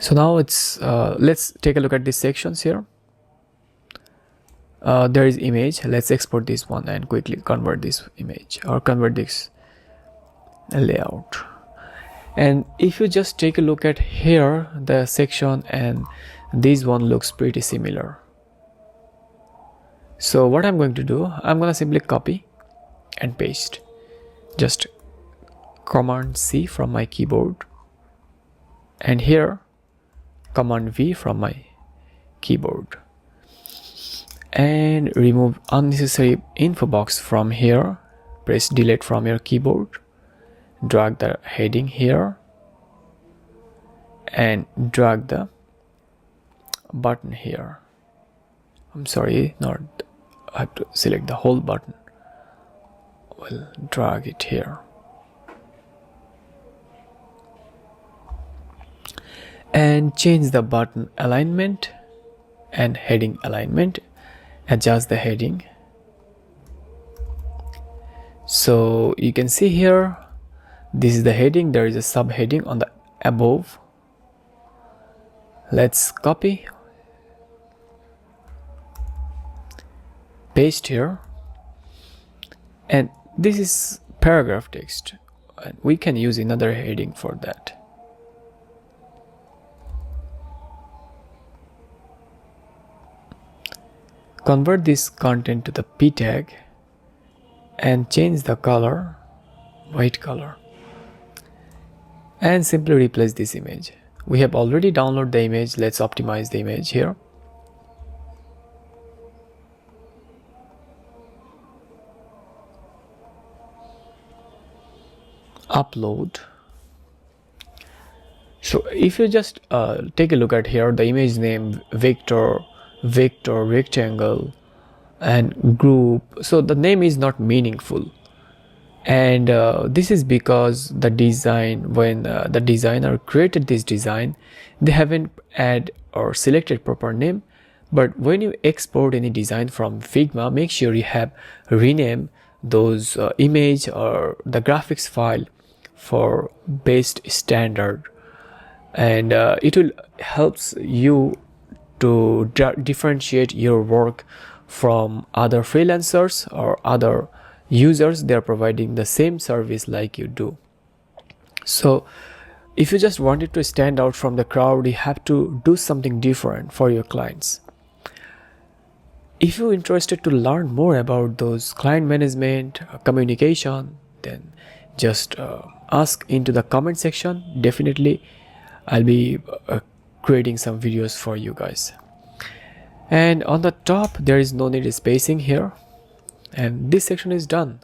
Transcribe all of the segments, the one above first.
So now it's let's take a look at these sections here. There is image. Let's export this one and quickly convert this image or convert this layout. And if you just take a look at here, the section and this one looks pretty similar. So what I'm going to do, I'm going to simply copy and paste. Just Command C from my keyboard, and here Command V from my keyboard, and remove unnecessary info box from here. Press delete from your keyboard, drag the heading here and drag the button here. I'm sorry, not, I have to select the whole button. We'll drag it here and change the button alignment and heading alignment. Adjust the heading. So you can see here, this is the heading. There is a subheading on the above. Let's copy, paste here, and this is paragraph text, and we can use another heading for that. Convert this content to the P tag and change the color, white color, and simply replace this image. We have already downloaded the image. Let's optimize the image here. Upload. So if you just take a look at here, the image name vector, rectangle, and group, so the name is not meaningful, and this is because the design, when the designer created this design, they haven't add or selected proper name. But when you export any design from Figma, make sure you have rename those image or the graphics file for best standard, and it will helps you to differentiate your work from other freelancers or other users. They are providing the same service like you do. So if you just wanted to stand out from the crowd, you have to do something different for your clients. If you're interested to learn more about those client management, communication, then just ask into the comment section. Definitely I'll be creating some videos for you guys. And on the top, there is no need spacing here, and this section is done.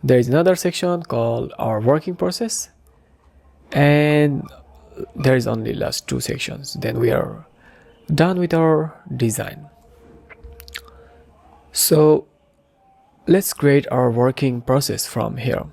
There is another section called our working process, and there is only last two sections. Then we are done with our design. So let's create our working process from here.